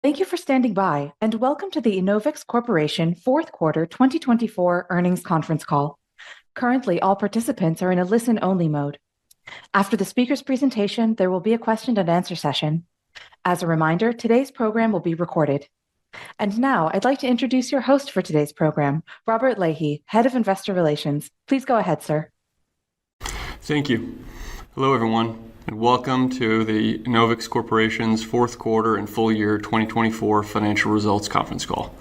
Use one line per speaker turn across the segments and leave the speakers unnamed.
Thank you for standing by, and welcome to the Enovix Corporation Fourth Quarter 2024 Earnings Conference Call. Currently, all participants are in a listen-only mode. After the speaker's presentation, there will be a question-and-answer session. As a reminder, today's program will be recorded. And now, I'd like to introduce your host for today's program, Robert Leahy, Head of Investor Relations. Please go ahead, sir.
Thank you. Hello, everyone, and welcome to the Enovix Corporation's Fourth Quarter and Full Year 2024 Financial Results Conference Call.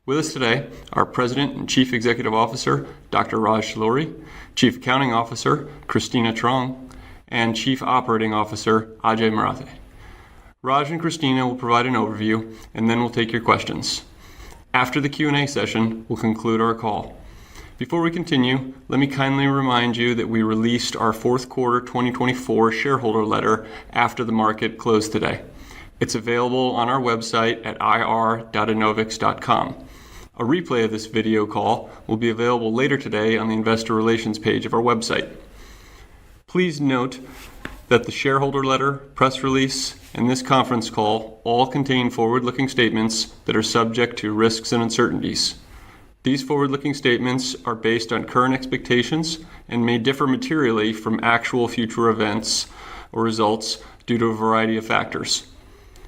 With us today are President and Chief Executive Officer, Dr. Raj Talluri, Chief Accounting Officer, Christina Trong, and Chief Operating Officer, Ajay Marathe. Raj and Christina will provide an overview, and then we'll take your questions. After the Q&A session, we'll conclude our call. Before we continue, let me kindly remind you that we released our fourth quarter 2024 shareholder letter after the market closed today. It's available on our website at ir.enovix.com. A replay of this video call will be available later today on the Investor Relations page of our website. Please note that the shareholder letter, press release, and this conference call all contain forward-looking statements that are subject to risks and uncertainties. These forward-looking statements are based on current expectations and may differ materially from actual future events or results due to a variety of factors.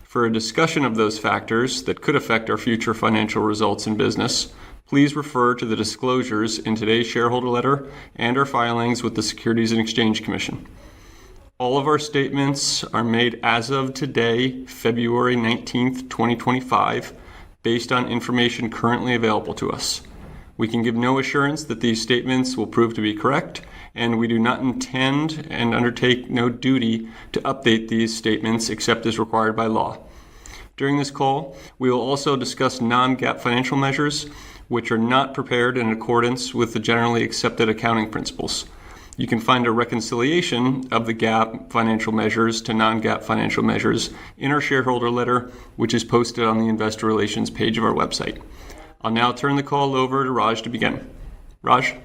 For a discussion of those factors that could affect our future financial results and business, please refer to the disclosures in today's shareholder letter and our filings with the Securities and Exchange Commission. All of our statements are made as of today, February 19th, 2025, based on information currently available to us. We can give no assurance that these statements will prove to be correct, and we do not intend and undertake no duty to update these statements except as required by law. During this call, we will also discuss non-GAAP financial measures, which are not prepared in accordance with the generally accepted accounting principles. You can find a reconciliation of the GAAP financial measures to non-GAAP financial measures in our shareholder letter, which is posted on the Investor Relations page of our website. I'll now turn the call over to Raj to begin. Raj?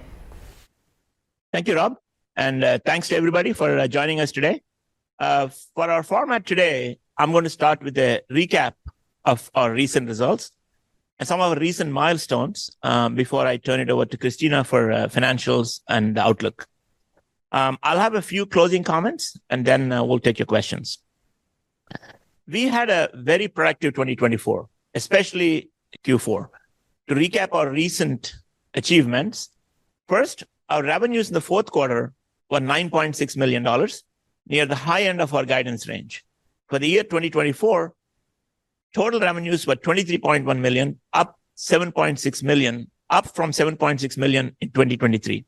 Thank you, Rob, and thanks to everybody for joining us today. For our format today, I'm going to start with a recap of our recent results and some of our recent milestones before I turn it over to Christina for financials and the outlook. I'll have a few closing comments, and then we'll take your questions. We had a very productive 2024, especially Q4. To recap our recent achievements, first, our revenues in the fourth quarter were $9.6 million, near the high end of our guidance range. For the year 2024, total revenues were $23.1 million, up from $7.6 million in 2023.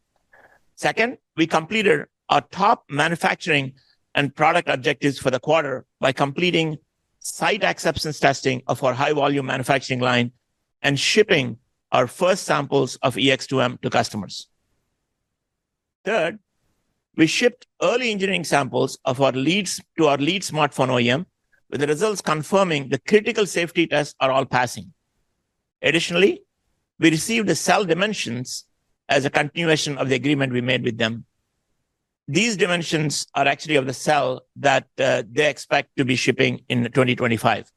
Second, we completed our top manufacturing and product objectives for the quarter by completing site acceptance testing of our high-volume manufacturing line and shipping our first samples of EX2M to customers. Third, we shipped early engineering samples of our lead smartphone OEM, with the results confirming the critical safety tests are all passing. Additionally, we received the cell dimensions as a continuation of the agreement we made with them. These dimensions are actually of the cell that they expect to be shipping in 2025.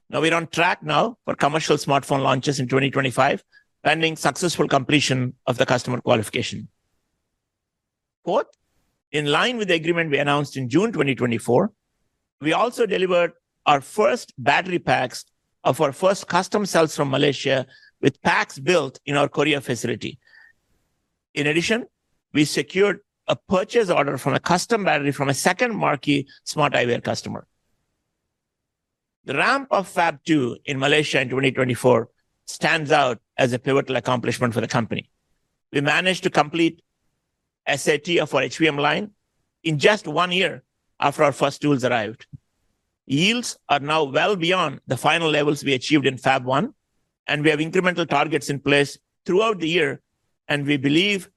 Now, we're on track now for commercial smartphone launches in 2025, pending successful completion of the customer qualification. Fourth, in line with the agreement we announced in June 2024, we also delivered our first battery packs of our first custom cells from Malaysia, with packs built in our Korea facility. In addition, we secured a purchase order from a custom battery from a second marquee smart eyewear customer. The ramp of Fab 2 in Malaysia in 2024 stands out as a pivotal accomplishment for the company. We managed to complete SAT of our HVM line in just 1 year after our first tools arrived. Yields are now well beyond the final levels we achieved in Fab 1, and we have incremental targets in place throughout the year, and we believe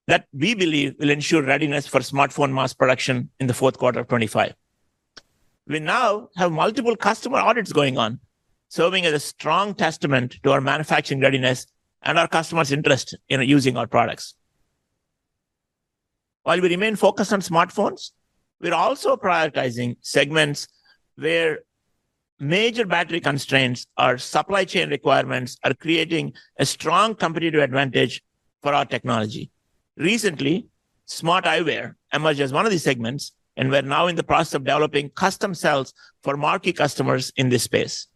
will ensure readiness for smartphone mass production in the fourth quarter of 2025. We now have multiple customer audits going on, serving as a strong testament to our manufacturing readiness and our customers' interest in using our products. While we remain focused on smartphones, we're also prioritizing segments where major battery constraints or supply chain requirements are creating a strong competitive advantage for our technology. Recently, smart eyewear emerged as one of these segments, and we're now in the process of developing custom cells for marquee customers in this space.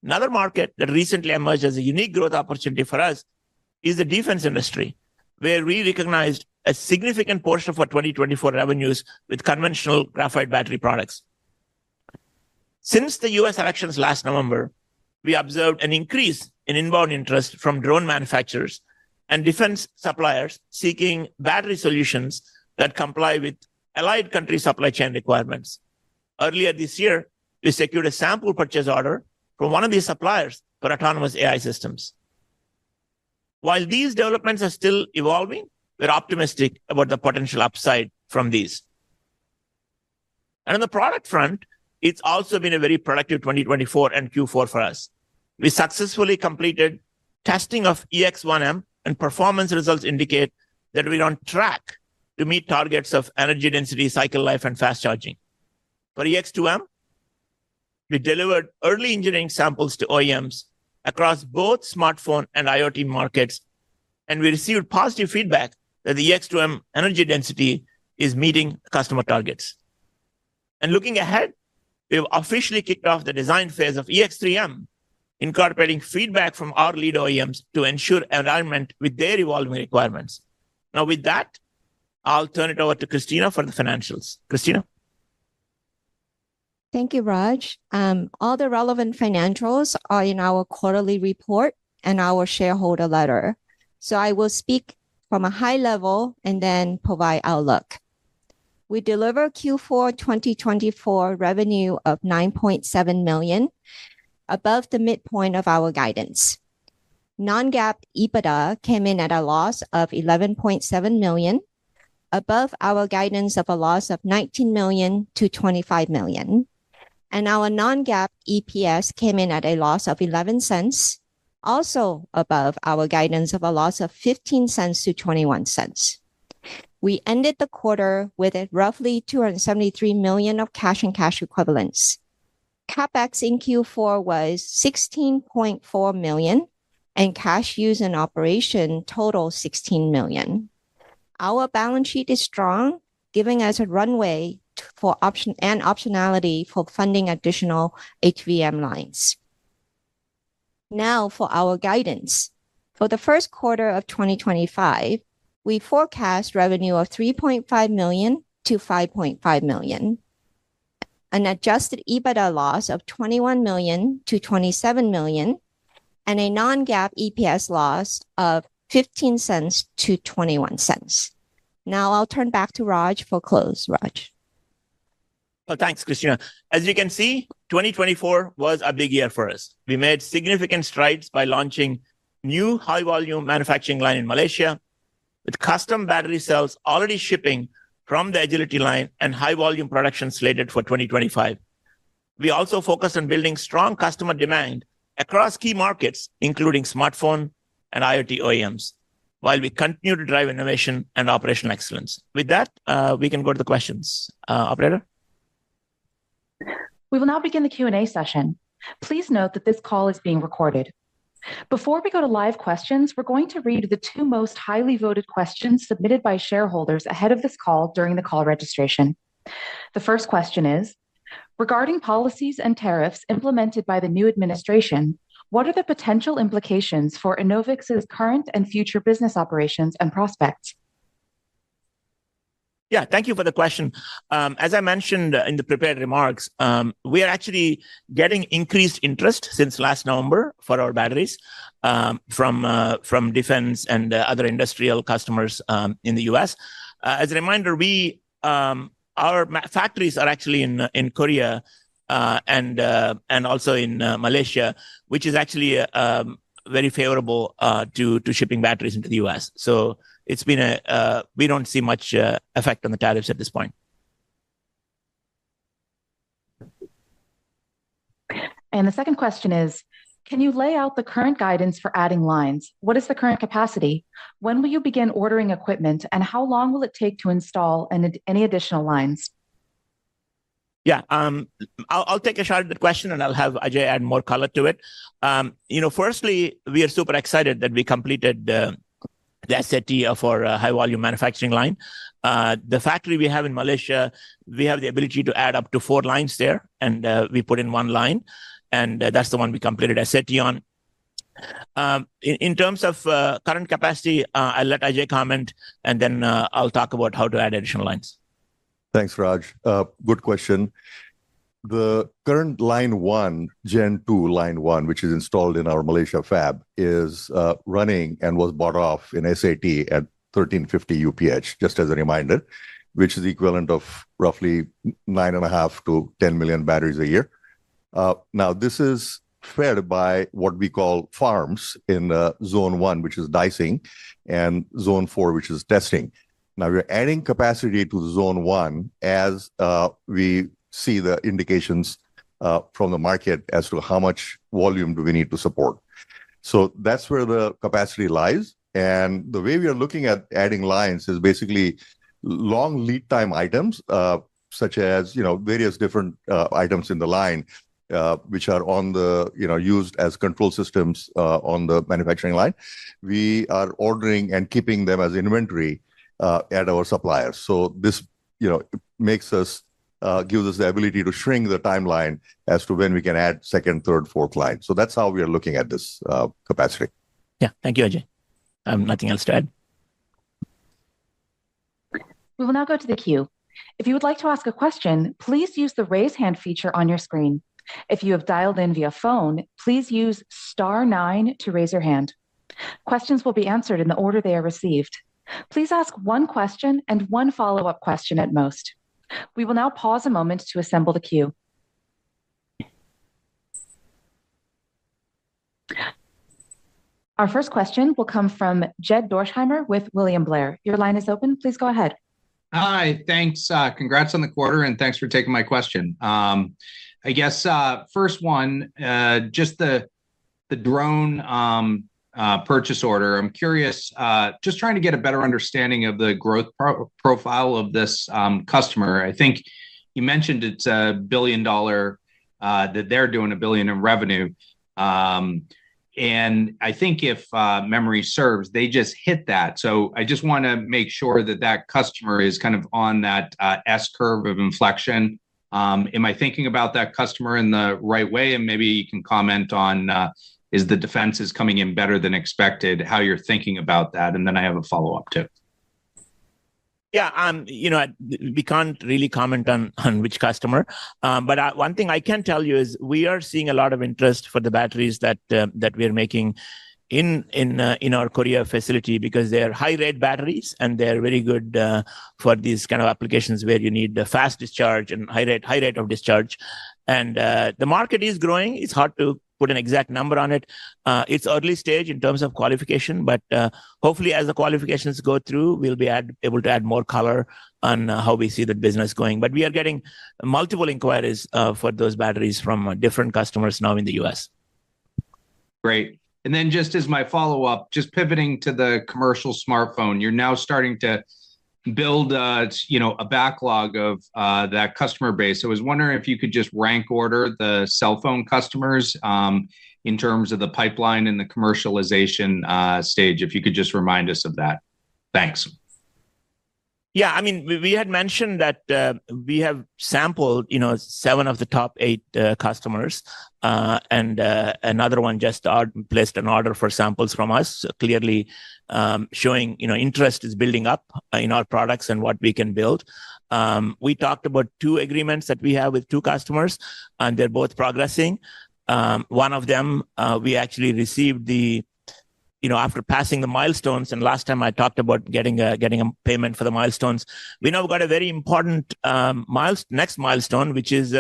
Another market that recently emerged as a unique growth opportunity for us is the defense industry, where we recognized a significant portion of our 2024 revenues with conventional graphite battery products. Since the US elections last November, we observed an increase in inbound interest from drone manufacturers and defense suppliers seeking battery solutions that comply with allied country supply chain requirements. Earlier this year, we secured a sample purchase order from one of these suppliers for autonomous AI systems. While these developments are still evolving, we're optimistic about the potential upside from these. And on the product front, it's also been a very productive 2024 and Q4 for us. We successfully completed testing of EX1M, and performance results indicate that we're on track to meet targets of energy density, cycle life, and fast charging. For EX2M, we delivered early engineering samples to OEMs across both smartphone and IoT markets, and we received positive feedback that the EX2M energy density is meeting customer targets. And looking ahead, we've officially kicked off the design phase of EX3M, incorporating feedback from our lead OEMs to ensure alignment with their evolving requirements. Now, with that, I'll turn it over to Christina for the financials. Christina?
Thank you, Raj. All the relevant financials are in our quarterly report and our shareholder letter. So I will speak from a high level and then provide outlook. We delivered Q4 2024 revenue of $9.7 million, above the midpoint of our guidance. Non-GAAP EBITDA came in at a loss of $11.7 million, above our guidance of a loss of $19 million to $25 million. And our non-GAAP EPS came in at a loss of 11 cents, also above our guidance of a loss of 15 cents to 21 cents. We ended the quarter with roughly $273 million of cash and cash equivalents. CapEx in Q4 was $16.4 million, and cash used in operation totaled $16 million. Our balance sheet is strong, giving us a runway for optionality for funding additional HVM lines. Now for our guidance. For the first quarter of 2025, we forecast revenue of $3.5 million to $5.5 million, an adjusted EBITDA loss of $21 million to $27 million, and a non-GAAP EPS loss of 15 cents to 21 cents. Now I'll turn back to Raj for close. Raj.
Well, thanks, Christina. As you can see, 2024 was a big year for us. We made significant strides by launching new high-volume manufacturing line in Malaysia, with custom battery cells already shipping from the Agility line and high-volume production slated for 2025. We also focused on building strong customer demand across key markets, including smartphone and IoT OEMs, while we continue to drive innovation and operational excellence. With that, we can go to the questions. Operator?
We will now begin the Q&A session. Please note that this call is being recorded. Before we go to live questions, we're going to read the two most highly voted questions submitted by shareholders ahead of this call during the call registration. The first question is, regarding policies and tariffs implemented by the new administration, what are the potential implications for Enovix's current and future business operations and prospects?
Yeah, thank you for the question. As I mentioned in the prepared remarks, we are actually getting increased interest since last November for our batteries from defense and other industrial customers in the US. As a reminder, our factories are actually in Korea and also in Malaysia, which is actually very favorable to shipping batteries into the US. So it's been we don't see much effect on the tariffs at this point.
And the second question is, can you lay out the current guidance for adding lines? What is the current capacity? When will you begin ordering equipment, and how long will it take to install any additional lines?
Yeah, I'll take a shot at the question, and I'll have Ajay add more color to it. Firstly, we are super excited that we completed the SAT of our high volume manufacturing line. The factory we have in Malaysia, we have the ability to add up to 4 lines there, and we put in 1 line, and that's the one we completed SAT on. In terms of current capacity, I'll let Ajay comment, and then I'll talk about how to add additional lines.
Thanks, Raj. Good question. The current line 1, Gen 2 line 1, which is installed in our Malaysia fab, is running and was bought off in SAT at 1350 UPH, just as a reminder, which is the equivalent of roughly 9.5 to 10 million batteries a year. Now, this is fed by what we call farms in Zone 1, which is dicing, and Zone 4, which is testing. Now, we're adding capacity to Zone 1 as we see the indications from the market as to how much volume do we need to support. So that's where the capacity lies. And the way we are looking at adding lines is basically long lead time items, such as various different items in the line, which are on the used as control systems on the manufacturing line. We are ordering and keeping them as inventory at our suppliers. So this, makes us, gives us the ability to shrink the timeline as to when we can add second, third, fourth line. So that's how we are looking at this capacity.
Yeah, thank you, Ajay. Nothing else to add.
We will now go to the queue. If you would like to ask a question, please use the raise hand feature on your screen. If you have dialed in via phone, please use *9 to raise your hand. Questions will be answered in the order they are received. Please ask 1 question and 1 follow-up question at most. We will now pause a moment to assemble the queue. Our first question will come from Jed Dorsheimer with William Blair. Your line is open. Please go ahead.
Hi, thanks. Congrats on the quarter, and thanks for taking my question. I guess first one, just the drone purchase order. I'm curious, just trying to get a better understanding of the growth profile of this customer. I think you mentioned it's $1 billion, that they're doing $1 billion in revenue. And I think if memory serves, they just hit that. So I just want to make sure that that customer is kind of on that S curve of inflection. Am I thinking about that customer in the right way? And maybe you can comment on is the defenses coming in better than expected, how you're thinking about that. And then I have a follow-up too.
Yeah, we can't really comment on which customer, but one thing I can tell you is we are seeing a lot of interest for the batteries that we are making in our Korea facility, because they're high rate batteries and they're very good for these kind of applications where you need fast discharge and high rate of discharge. And the market is growing. It's hard to put an exact number on it. It's early stage in terms of qualification, but hopefully as the qualifications go through, we'll be able to add more color on how we see the business going. But we are getting multiple inquiries for those batteries from different customers now in the US.
Great. And then just as my follow-up, just pivoting to the commercial smartphone, you're now starting to build a backlog of that customer base. I was wondering if you could just rank order the cell phone customers in terms of the pipeline and the commercialization stage, if you could just remind us of that. Thanks.
Yeah, I mean, we had mentioned that we have sampled, 7 of the top 8 customers, and another one just placed an order for samples from us. So clearly, showing interest is building up in our products and what we can build. We talked about 2 agreements that we have with 2 customers, and they're both progressing. One of them, we actually received the after passing the milestones, and last time I talked about getting a payment for the milestones, we now got a very important next milestone, which is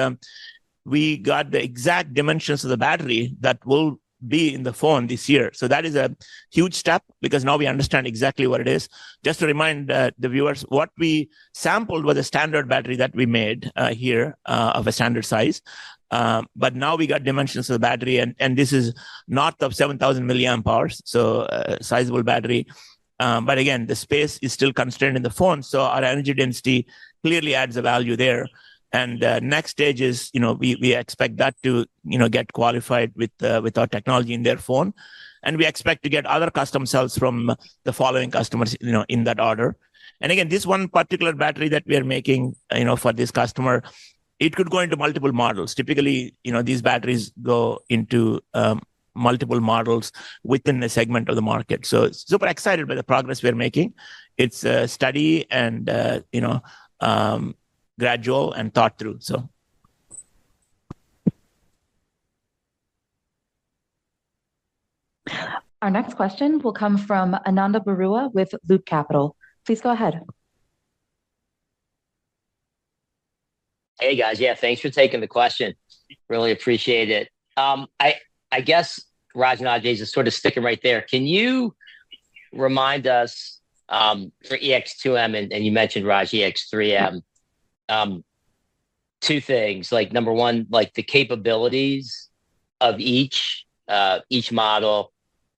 we got the exact dimensions of the battery that will be in the phone this year. So that is a huge step, because now we understand exactly what it is. Just to remind the viewers, what we sampled was a standard battery that we made here of a standard size. But now we got dimensions of the battery, and this is north of 7,000 milliamp hours, so a sizable battery. But again, the space is still constrained in the phone, so our energy density clearly adds a value there. And next stage is, we expect that to, get qualified with our technology in their phone. And we expect to get other custom cells from the following customers, in that order. And again, this one particular battery that we are making, for this customer, it could go into multiple models. Typically, these batteries go into multiple models within a segment of the market. So super excited by the progress we're making. It's steady and, gradual and thought through. So.
Our next question will come from Ananda Barua with Loop Capital. Please go ahead.
Hey guys, yeah, thanks for taking the question. Really appreciate it. I guess Raj and Ajay is sort of sticking right there. Can you remind us for EX2M and you mentioned Raj EX3M, two things, like number one, like the capabilities of each model,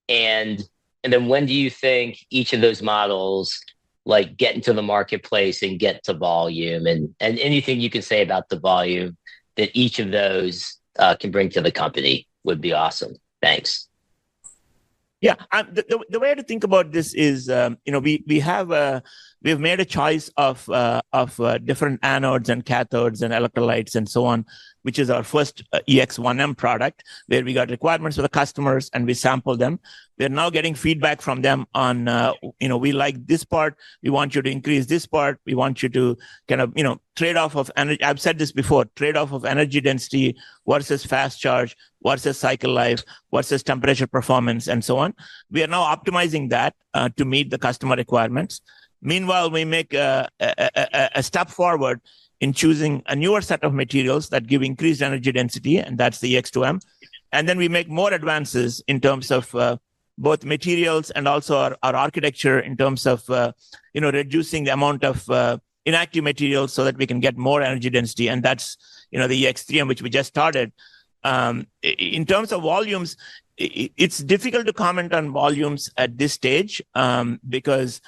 and then when do you think each of those models like get into the marketplace and get to volume, and anything you can say about the volume that each of those can bring to the company would be awesome. Thanks.
Yeah, the way to think about this is, we've made a choice of different anodes and cathodes and electrolytes and so on, which is our first EX1M product, where we got requirements for the customers and we sample them. We're now getting feedback from them on, we like this part, we want you to increase this part, we want you to kind of, trade-off of energy. I've said this before, trade-off of energy density versus fast charge versus cycle life versus temperature performance and so on. We are now optimizing that to meet the customer requirements. Meanwhile, we make a step forward in choosing a newer set of materials that give increased energy density, and that's the EX2M. And then we make more advances in terms of both materials and also our architecture in terms of, reducing the amount of inactive materials so that we can get more energy density. And that's, the EX3M, which we just started. In terms of volumes, it's difficult to comment on volumes at this stage because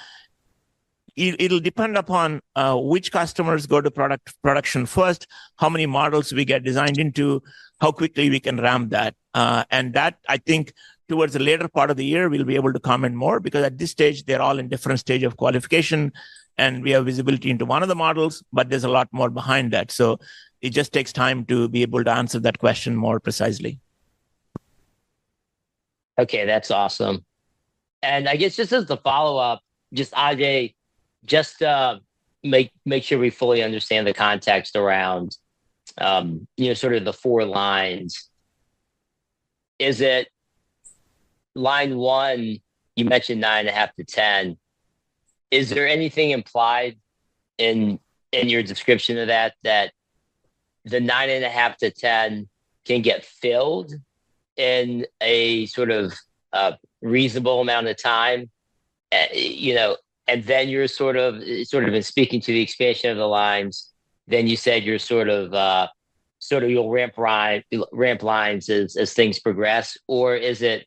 it'll depend upon which customers go to production first, how many models we get designed into, how quickly we can ramp that. And that, I think, towards the later part of the year, we'll be able to comment more, because at this stage, they're all in different stage of qualification, and we have visibility into one of the models, but there's a lot more behind that. So it just takes time to be able to answer that question more precisely.
Okay, that's awesome. And I guess just as the follow-up, just Ajay, just make sure we fully understand the context around, sort of the four lines. Is it line one, you mentioned 9.5 to 10. Is there anything implied in your description of that the 9.5 to 10 can get filled in a sort of reasonable amount of time? And then you're sort of in speaking to the expansion of the lines, then you said you're sort of you'll ramp lines as things progress, or is it,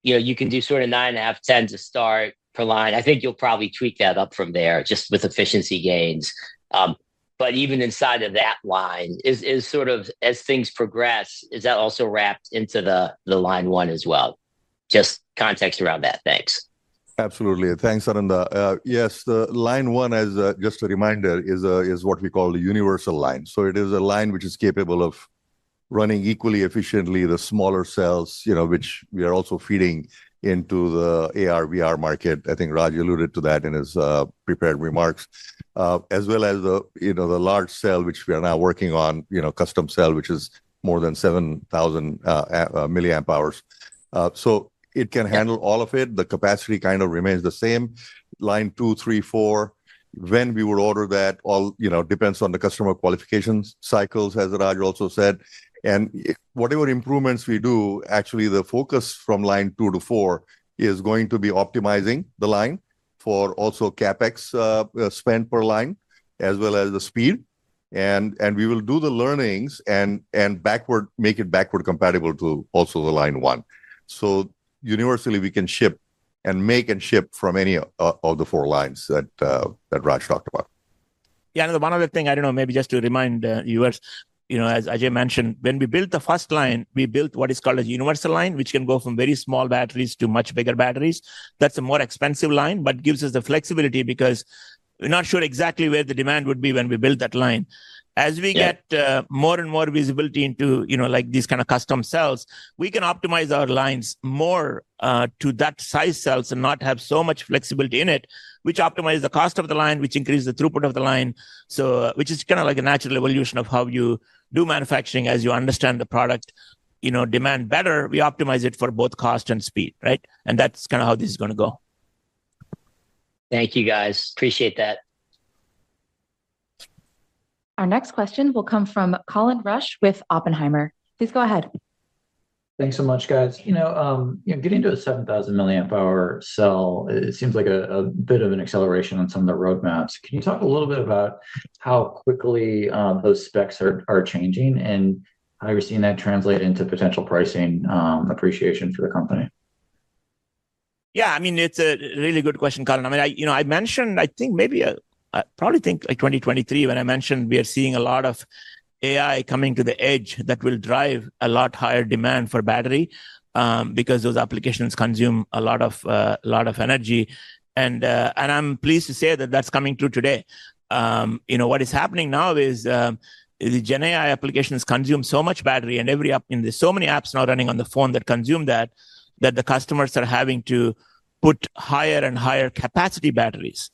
you can do sort of 9.5, 10 to start per line. I think you'll probably tweak that up from there just with efficiency gains. But even inside of that line is sort of, as things progress, is that also wrapped into the line one as well? Just context around that. Thanks.
Absolutely. Thanks, Ananda. Yes, the line one, as just a reminder, is what we call the universal line. So it is a line which is capable of running equally efficiently the smaller cells, which we are also feeding into the AR, VR market. I think Raj alluded to that in his prepared remarks, as well as the large cell, which we are now working on, custom cell, which is more than 7,000 milliamp hours. So it can handle all of it. The capacity kind of remains the same. Line 2, 3, 4, when we would order that, all depends on the customer qualification cycles, as Raj also said. And whatever improvements we do, actually the focus from line 2 to 4 is going to be optimizing the line for also CapEx spend per line, as well as the speed. And we will do the learnings and make it backward compatible to also the line 1. So universally we can ship and make and ship from any of the 4 lines that Raj talked about.
Yeah, and the one other thing, I don't know, maybe just to remind viewers, as Ajay mentioned, when we built the first line, we built what is called a universal line, which can go from very small batteries to much bigger batteries. That's a more expensive line, but gives us the flexibility because we're not sure exactly where the demand would be when we build that line. As we get more and more visibility into, like these kind of custom cells, we can optimize our lines more to that size cells and not have so much flexibility in it, which optimizes the cost of the line, which increases the throughput of the line. So, which is kind of like a natural evolution of how you do manufacturing as you understand the product, demand better. We optimize it for both cost and speed, right? And that's kind of how this is going to go.
Thank you, guys. Appreciate that.
Our next question will come from Colin Rush with Oppenheimer. Please go ahead.
Thanks so much, guys. Getting to a 7,000 milliamp hour cell, it seems like a bit of an acceleration on some of the roadmaps. Can you talk a little bit about how quickly those specs are changing and how you're seeing that translate into potential pricing appreciation for the company?
Yeah, I mean, it's a really good question, Colin. I mean, I mentioned, I think maybe I probably think like 2023 when I mentioned we are seeing a lot of AI coming to the edge that will drive a lot higher demand for battery because those applications consume a lot of energy, and I'm pleased to say that that's coming true today. What is happening now is the Gen AI applications consume so much battery, and there's so many apps now running on the phone that consume that the customers are having to put higher and higher capacity batteries.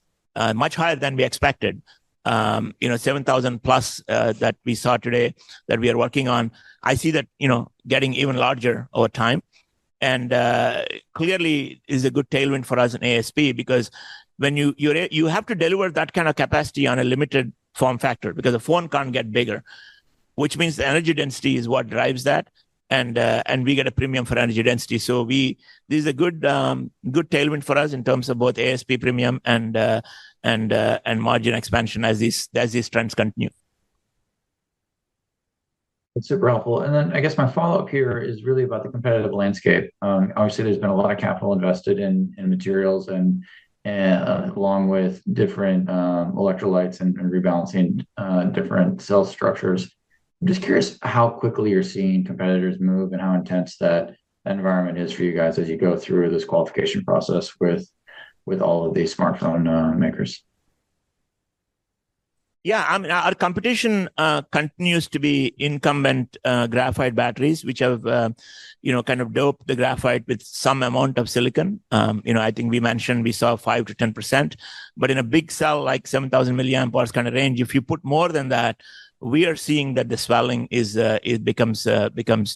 Much higher than we expected. 7,000 plus that we saw today that we are working on. I see that, getting even larger over time. And clearly is a good tailwind for us in ASP because when you have to deliver that kind of capacity on a limited form factor because the phone can't get bigger, which means the energy density is what drives that. And we get a premium for energy density. So this is a good tailwind for us in terms of both ASP premium and margin expansion as these trends continue.
That's super helpful. And then I guess my follow-up here is really about the competitive landscape. Obviously, there's been a lot of capital invested in materials and along with different electrolytes and rebalancing different cell structures. I'm just curious how quickly you're seeing competitors move and how intense that environment is for you guys as you go through this qualification process with all of these smartphone makers.
Yeah, I mean, our competition continues to be incumbent graphite batteries, which have, kind of doped the graphite with some amount of silicon. I think we mentioned we saw 5 to 10%, but in a big cell like 7,000 milliamp hours kind of range, if you put more than that, we are seeing that the swelling becomes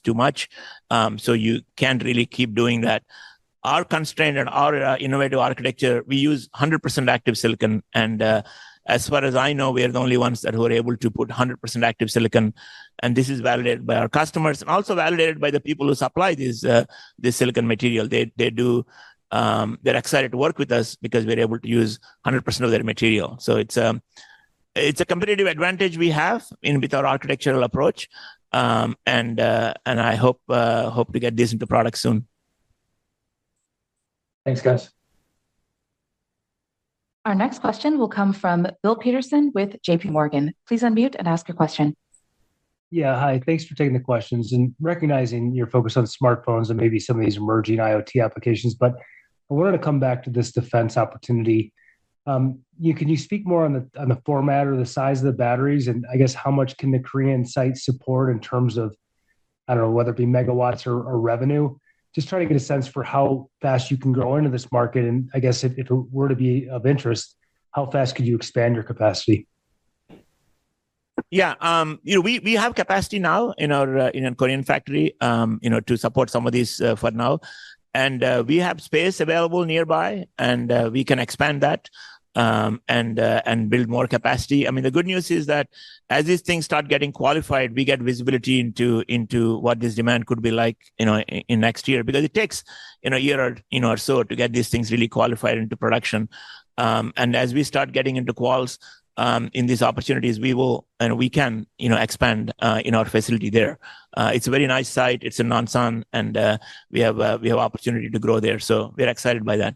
too much. So you can't really keep doing that. Our constraint and our innovative architecture, we use 100% active silicon. And as far as I know, we are the only ones that who are able to put 100% active silicon. And this is validated by our customers and also validated by the people who supply this silicon material. They're excited to work with us because we're able to use 100% of their material. So it's a competitive advantage we have with our architectural approach, and I hope to get this into product soon.
Thanks, guys.
Our next question will come from Bill Peterson with JP Morgan. Please unmute and ask your question.
Yeah, hi. Thanks for taking the questions and recognizing your focus on smartphones and maybe some of these emerging IoT applications. But I wanted to come back to this defense opportunity. Can you speak more on the format or the size of the batteries, and I guess how much can the Korean site support in terms of, I don't know, whether it be megawatts or revenue? Just trying to get a sense for how fast you can grow into this market, and I guess if it were to be of interest, how fast could you expand your capacity?
Yeah, we have capacity now in our Korean factory, to support some of these for now, and we have space available nearby, and we can expand that and build more capacity. I mean, the good news is that as these things start getting qualified, we get visibility into what this demand could be like, in next year, because it takes a year or so to get these things really qualified into production. And as we start getting into quals in these opportunities, we can expand in our facility there. It's a very nice site. It's in Nonsan, and we have opportunity to grow there. So we're excited by that.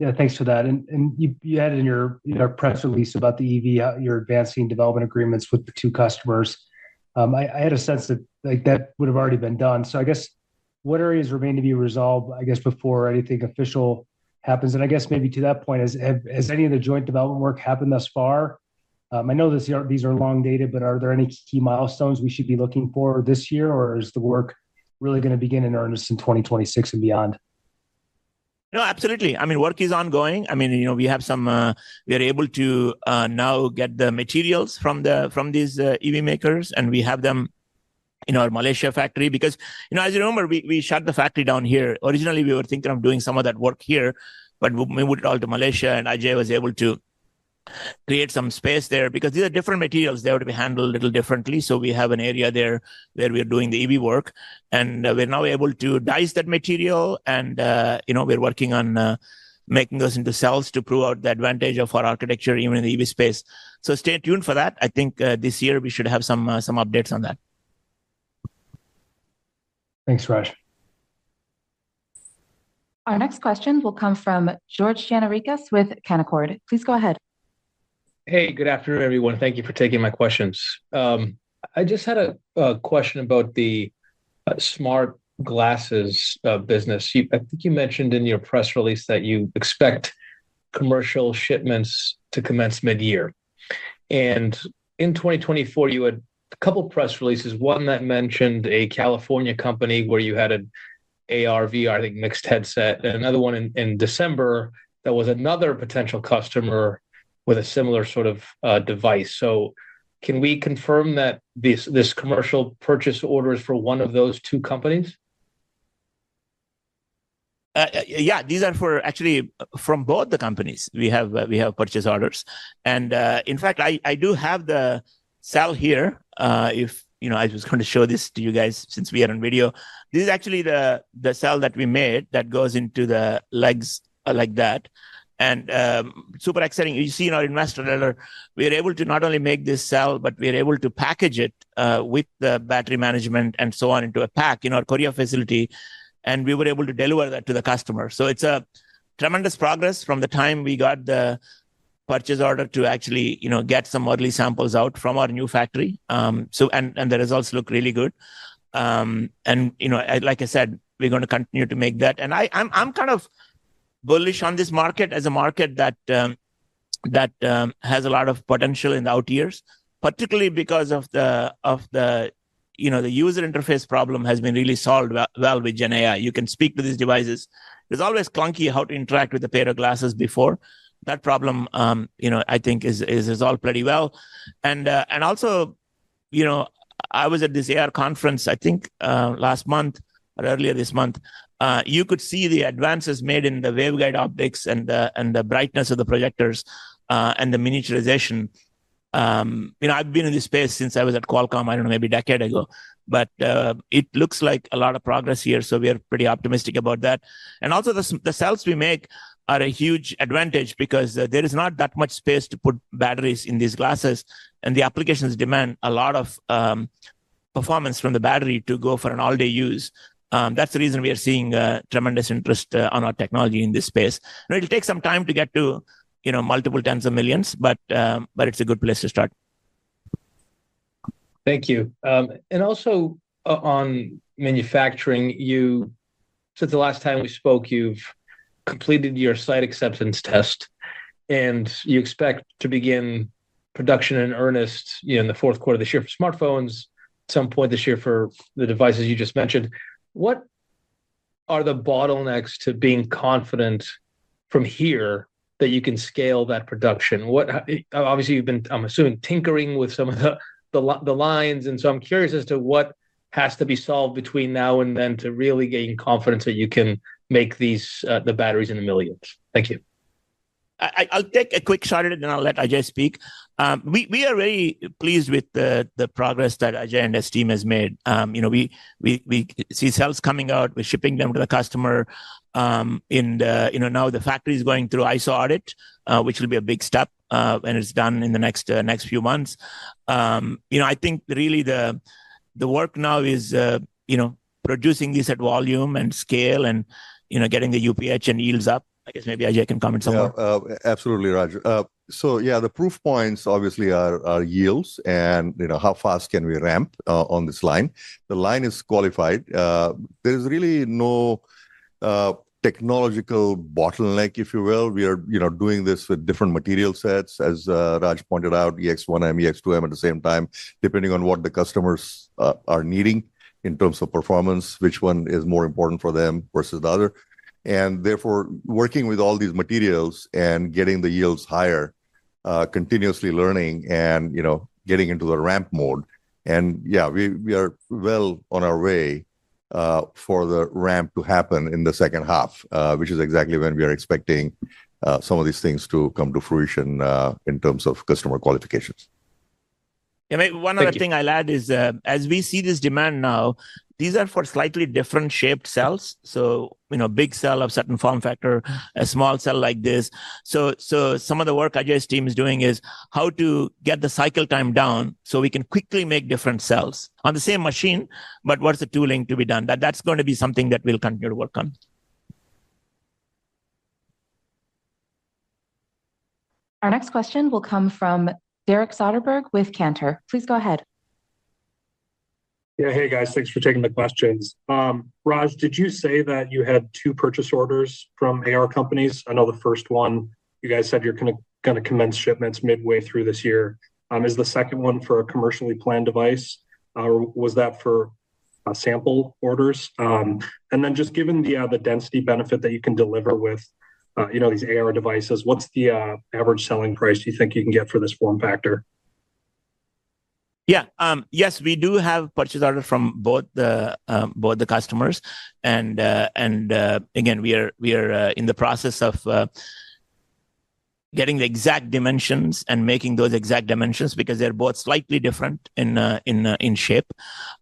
Yeah, thanks for that. And you had in your press release about the EV, how you're advancing development agreements with the two customers. I had a sense that like that would have already been done. So I guess what areas remain to be resolved, I guess, before anything official happens? And I guess maybe to that point, has any of the joint development work happened thus far? I know these are long dated, but are there any key milestones we should be looking for this year, or is the work really going to begin in earnest in 2026 and beyond?
No, absolutely. I mean, work is ongoing. I mean, we have some. We are able to now get the materials from these EV makers, and we have them in our Malaysia factory because, as you remember, we shut the factory down here. Originally, we were thinking of doing some of that work here, but we moved it all to Malaysia, and Ajay was able to create some space there because these are different materials. They have to be handled a little differently. So we have an area there where we're doing the EV work, and we're now able to dice that material. And, we're working on making those into cells to prove out the advantage of our architecture, even in the EV space. So stay tuned for that. I think this year we should have some updates on that.
Thanks, Raj.
Our next question will come from George Gianarikas with Canaccord. Please go ahead.
Hey, good afternoon, everyone. Thank you for taking my questions. I just had a question about the smart glasses business. I think you mentioned in your press release that you expect commercial shipments to commence mid-year. And in 2024, you had a couple press releases, one that mentioned a California company where you had an AR, VR, I think mixed headset, and another one in December that was another potential customer with a similar sort of device. So can we confirm that this commercial purchase order is for one of those two companies?
Yeah, these are actually from both the companies. We have purchase orders, and in fact, I do have the cell here. If I was going to show this to you guys since we are on video. This is actually the cell that we made that goes into the legs like that. And super exciting. You see in our investor letter, we are able to not only make this cell, but we are able to package it with the battery management and so on into a pack in our Korea facility. And we were able to deliver that to the customer. So it's a tremendous progress from the time we got the purchase order to actually, get some early samples out from our new factory. And the results look really good. Like I said, we're going to continue to make that. And I'm kind of bullish on this market as a market that has a lot of potential in the out years, particularly because of the user interface problem has been really solved well with Gen AI. You can speak to these devices. It's always clunky how to interact with a pair of glasses before. That problem, I think is resolved pretty well. And also, I was at this AR conference, I think last month or earlier this month. You could see the advances made in the waveguide optics and the brightness of the projectors and the miniaturization. I've been in this space since I was at Qualcomm, I don't know, maybe a decade ago. But it looks like a lot of progress here, so we are pretty optimistic about that. And also the cells we make are a huge advantage because there is not that much space to put batteries in these glasses, and the applications demand a lot of performance from the battery to go for an all-day use. That's the reason we are seeing tremendous interest on our technology in this space. Now, it'll take some time to get to multiple tens of millions, but it's a good place to start.
Thank you. And also on manufacturing, since the last time we spoke, you've completed your site acceptance test, and you expect to begin production in earnest in the fourth quarter this year for smartphones, at some point this year for the devices you just mentioned. What are the bottlenecks to being confident from here that you can scale that production? Obviously you've been, I'm assuming, tinkering with some of the lines, and so I'm curious as to what has to be solved between now and then to really gain confidence that you can make these the batteries in the millions. Thank you.
I'll take a quick shot at it and I'll let Ajay speak. We are very pleased with the progress that Ajay and his team has made. We see cells coming out, we're shipping them to the customer. Now the factory is going through ISO audit, which will be a big step when it's done in the next few months. I think really the work now is producing these at volume and scale and getting the UPH and yields up. I guess maybe Ajay can comment some more.
Absolutely, Raj. The proof points obviously are yields and how fast can we ramp on this line. The line is qualified. There is really no technological bottleneck, if you will. We are doing this with different material sets, as Raj pointed out, EX1M, EX2M at the same time, depending on what the customers are needing in terms of performance, which one is more important for them versus the other. And therefore, working with all these materials and getting the yields higher, continuously learning and getting into the ramp mode. And we are well on our way for the ramp to happen in the second half, which is exactly when we are expecting some of these things to come to fruition in terms of customer qualifications.
One other thing I'll add is as we see this demand now, these are for slightly different shaped cells. So, big cell of certain form factor, a small cell like this. So some of the work Ajay's team is doing is how to get the cycle time down so we can quickly make different cells on the same machine, but what's the tooling to be done? That's going to be something that we'll continue to work on.
Our next question will come from Derek Soderberg with Cantor. Please go ahead.
Yeah, hey guys, thanks for taking the questions. Raj, did you say that you had 2 purchase orders from AR companies? I know the first one, you guys said you're going to commence shipments midway through this year. Is the second one for a commercially planned device, or was that for sample orders? And then just given the density benefit that you can deliver with these AR devices, what's the average selling price do you think you can get for this form factor?
Yeah. Yes, we do have purchase orders from both the customers, and again, we are in the process of getting the exact dimensions and making those exact dimensions because they're both slightly different in shape.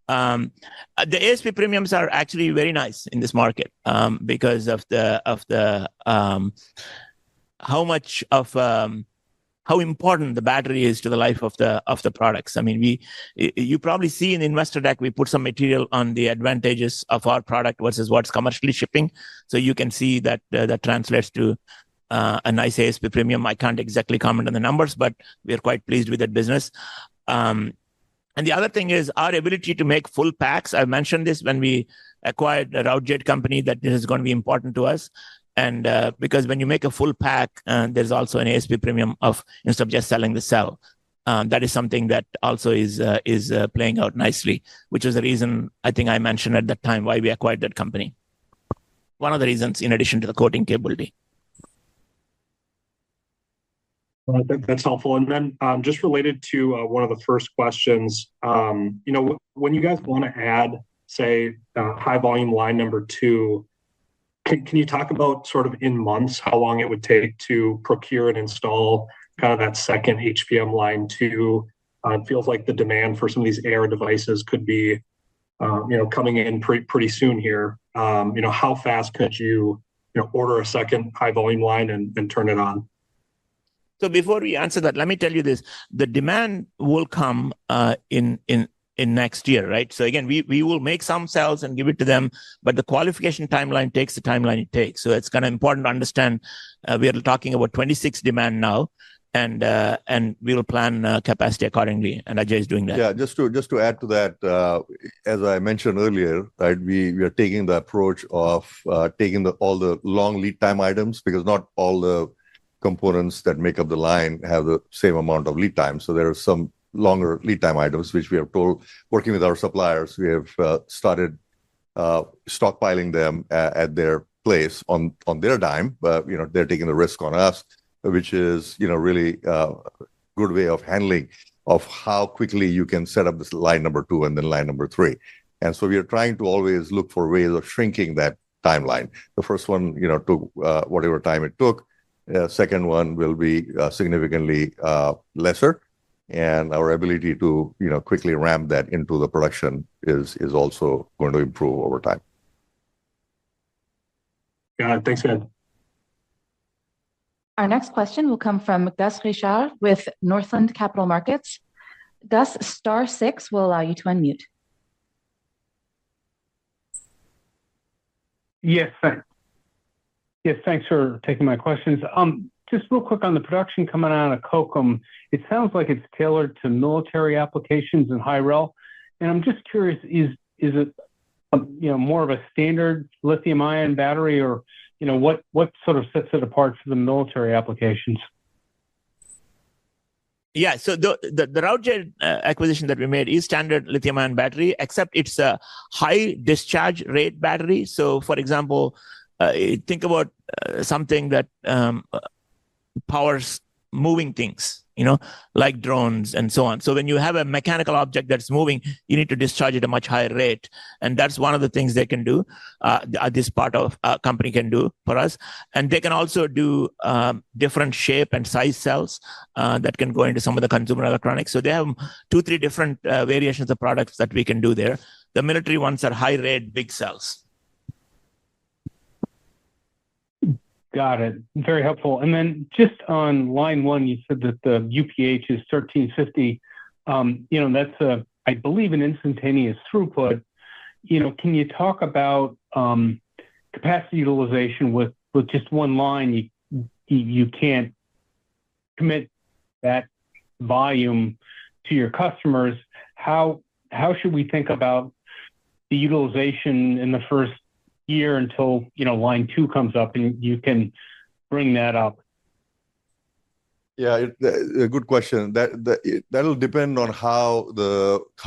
The ASP premiums are actually very nice in this market because of the how important the battery is to the life of the products. I mean, you probably see in the investor deck, we put some material on the advantages of our product versus what's commercially shipping. So you can see that that translates to a nice ASP premium. I can't exactly comment on the numbers, but we're quite pleased with that business. And the other thing is our ability to make full packs. I mentioned this when we acquired the Routejade company, that this is going to be important to us. And because when you make a full pack, there's also an ASP premium of instead of just selling the cell. That is something that also is playing out nicely, which is the reason I think I mentioned at that time why we acquired that company. One of the reasons, in addition to the coating capability.
That's helpful. And then just related to one of the first questions, when you guys want to add, say, high volume line number 2, can you talk about sort of in months how long it would take to procure and install kind of that second HVM line 2? It feels like the demand for some of these AR devices could be, coming in pretty soon here. How fast could you, order a second high volume line and turn it on?
So before we answer that, let me tell you this: the demand will come in next year, right? So again, we will make some cells and give it to them, but the qualification timeline takes the timeline it takes. So it's kind of important to understand we are talking about 26 demand now, and we will plan capacity accordingly. And Ajay is doing that.
Yeah, just to add to that, as I mentioned earlier, right, we are taking the approach of taking all the long lead time items, because not all the components that make up the line have the same amount of lead time. So there are some longer lead time items, which we have told, working with our suppliers, we have started stockpiling them at their place on their dime. But they're taking the risk on us, which is really a good way of handling of how quickly you can set up this line number 2 and then line number 3. And so we are trying to always look for ways of shrinking that timeline. The first one took whatever time it took. Second one will be significantly lesser. And our ability to quickly ramp that into the production is also going to improve over time.
Yeah, thanks, Ed.
Our next question will come from Gus Richard with Northland Capital Markets. Gus, *6 will allow you to unmute.
Yes, thanks. Yes, thanks for taking my questions. Just real quick on the production coming out of Kokum, it sounds like it's tailored to military applications and high rel. And I'm just curious, is it more of a standard lithium-ion battery, or what sort of sets it apart for the military applications?
Yeah, so the Routejade acquisition that we made is standard lithium-ion battery, except it's a high discharge rate battery. So, for example, think about something that powers moving things, like drones and so on. So when you have a mechanical object that's moving, you need to discharge at a much higher rate. And that's one of the things they can do, this part of company can do for us. And they can also do different shape and size cells that can go into some of the consumer electronics. So they have 2-3 different variations of products that we can do there. The military ones are high rate, big cells.
Got it. Very helpful. And then just on line one, you said that the UPH is 1350. That's I believe an instantaneous throughput. Can you talk about capacity utilization with just one line? You can't commit that volume to your customers. How should we think about the utilization in the first year until line 2 comes up and you can bring that up?
Yeah, a good question. That'll depend on how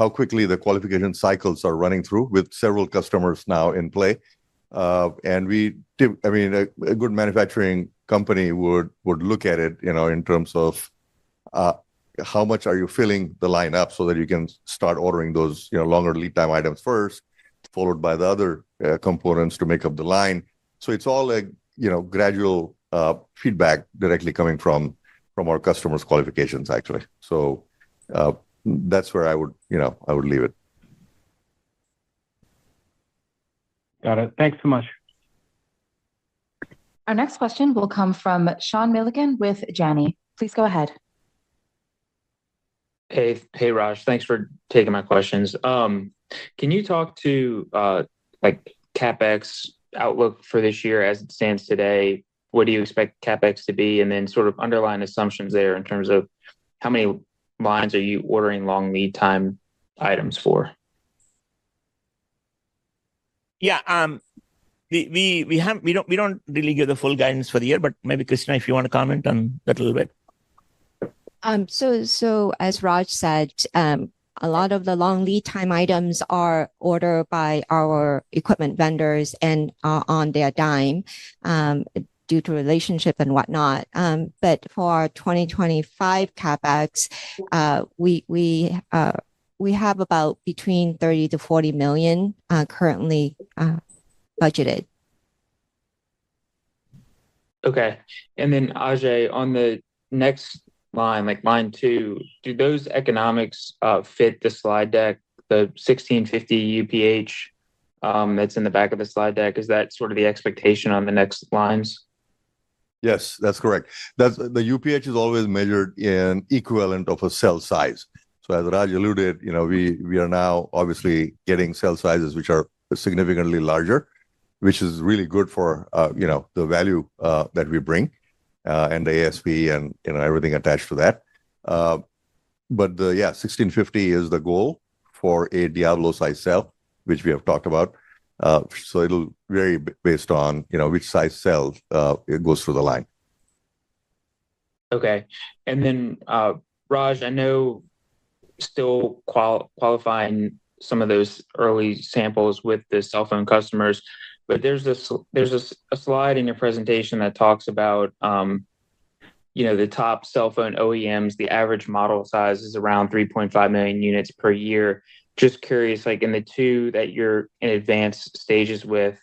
quickly the qualification cycles are running through, with several customers now in play. And a good manufacturing company would look at it, in terms of how much are you filling the line up, so that you can start ordering those longer lead time items first, followed by the other components to make up the line. So it's all gradual feedback directly coming from our customers' qualifications, actually. So that's where I would leave it.
Got it. Thanks so much.
Our next question will come from Sean Milligan with Janney. Please go ahead.
Hey, Raj. Thanks for taking my questions. Can you talk to CapEx outlook for this year as it stands today? What do you expect CapEx to be? And then sort of underlying assumptions there in terms of how many lines are you ordering long lead time items for?
Yeah, we don't really give the full guidance for the year, but maybe Christina, if you want to comment on that a little bit.
So as Raj said, a lot of the long lead time items are ordered by our equipment vendors and on their dime, due to relationship and whatnot. But for our 2025 CapEx, we have about between 30 to 40 million currently budgeted.
Okay. And then Ajay, on the next line, like line 2, do those economics fit the slide deck, the 1650 UPH that's in the back of the slide deck? Is that sort of the expectation on the next lines?
Yes, that's correct. The UPH is always measured in equivalent of a cell size. So as Raj alluded, we are now obviously getting cell sizes which are significantly larger, which is really good for the value that we bring. And the ASP and everything attached to that. But 1650 is the goal for a Diablo size cell, which we have talked about. So it'll vary based on which size cell it goes through the line.
Okay, and then Raj, I know still qualifying some of those early samples with the cell phone customers. But there's a slide in your presentation that talks about, the top cell phone OEMs, the average model size is around 3.5 million units per year. Just curious, like in the 2 that you're in advanced stages with,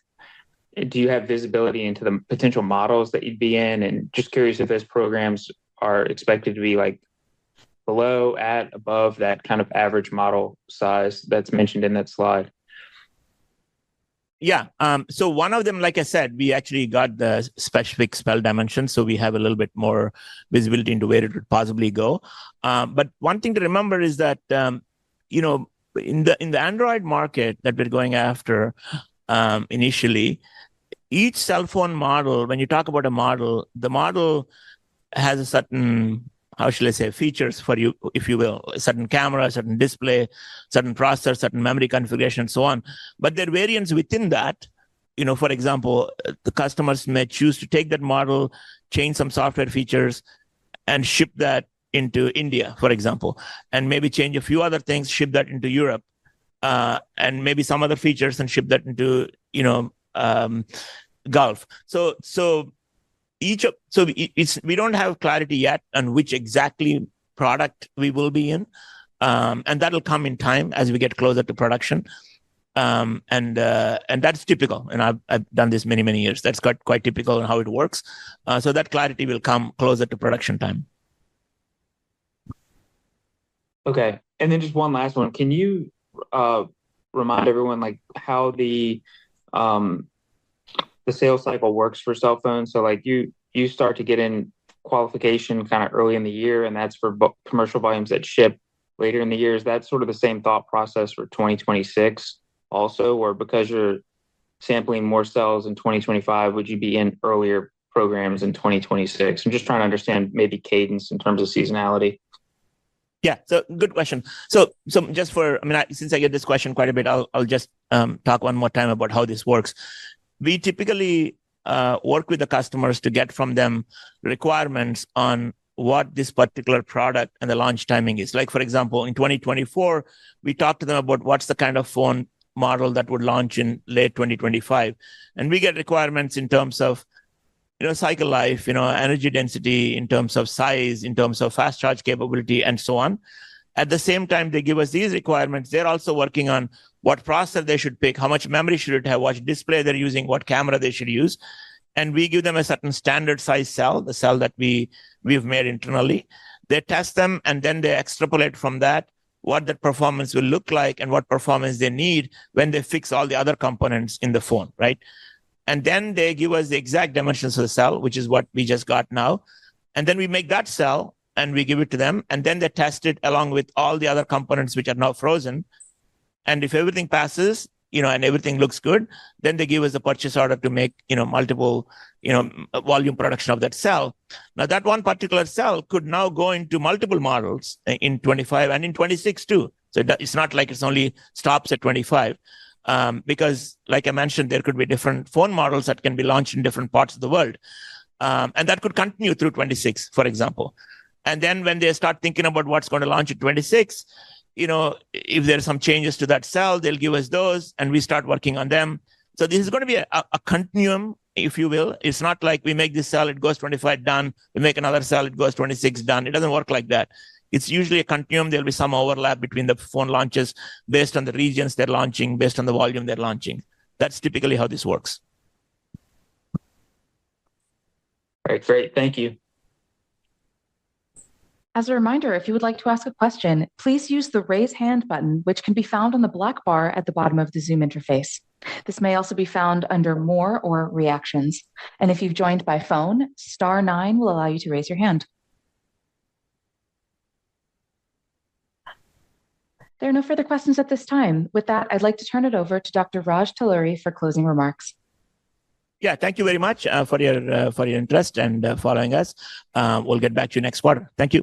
do you have visibility into the potential models that you'd be in? And just curious if those programs are expected to be like below, at, above that kind of average model size that's mentioned in that slide.
Yeah. So one of them, like I said, we actually got the specific spell dimension, so we have a little bit more visibility into where it could possibly go. But one thing to remember is that in the Android market that we're going after initially, each cell phone model, when you talk about a model, the model has a certain, how shall I say, features for you, if you will, a certain camera, a certain display, certain processor, certain memory configuration, and so on. But there are variants within that. For example, the customers may choose to take that model, change some software features, and ship that into India, for example, and maybe change a few other things, ship that into Europe, and maybe some other features and ship that into, Gulf. So we don't have clarity yet on which exactly product we will be in, and that'll come in time as we get closer to production. And that's typical. And I've done this many years. That's quite typical in how it works. So that clarity will come closer to production time.
Okay, and then just one last one. Can you remind everyone like how the sales cycle works for cell phones? So like you start to get in qualification kind of early in the year, and that's for commercial volumes that ship later in the year. Is that sort of the same thought process for 2026 also, or because you're sampling more cells in 2025, would you be in earlier programs in 2026? I'm just trying to understand maybe cadence in terms of seasonality.
Yeah, so good question. So just since I get this question quite a bit, I'll just talk one more time about how this works. We typically work with the customers to get from them requirements on what this particular product and the launch timing is. Like, for example, in 2024, we talked to them about what's the kind of phone model that would launch in late 2025. And we get requirements in terms of cycle life, energy density, in terms of size, in terms of fast charge capability, and so on. At the same time, they give us these requirements. They're also working on what processor they should pick, how much memory should it have, what display they're using, what camera they should use. And we give them a certain standard size cell, the cell that we've made internally. They test them, and then they extrapolate from that what that performance will look like and what performance they need when they fix all the other components in the phone, right? And then they give us the exact dimensions of the cell, which is what we just got now. And then we make that cell and we give it to them. And then they test it along with all the other components which are now frozen. And if everything passes, and everything looks good, then they give us a purchase order to make, multiple, volume production of that cell. Now, that one particular cell could now go into multiple models in 25 and in 26 too. So it's not like it's only stops at 25. Because, like I mentioned, there could be different phone models that can be launched in different parts of the world. And that could continue through 26, for example. And then when they start thinking about what's going to launch in 26, if there's some changes to that cell, they'll give us those and we start working on them. So this is going to be a continuum, if you will. It's not like we make this cell, it goes 25, done. We make another cell, it goes 26, done. It doesn't work like that. It's usually a continuum. There'll be some overlap between the phone launches based on the regions they're launching, based on the volume they're launching. That's typically how this works.
All right, great. Thank you.
As a reminder, if you would like to ask a question, please use the raise hand button, which can be found on the black bar at the bottom of the Zoom interface. This may also be found under More or Reactions. And if you've joined by phone, *9 will allow you to raise your hand. There are no further questions at this time. With that, I'd like to turn it over to Dr. Raj Talluri for closing remarks.
Yeah, thank you very much for your interest and following us. We'll get back to you next quarter. Thank you.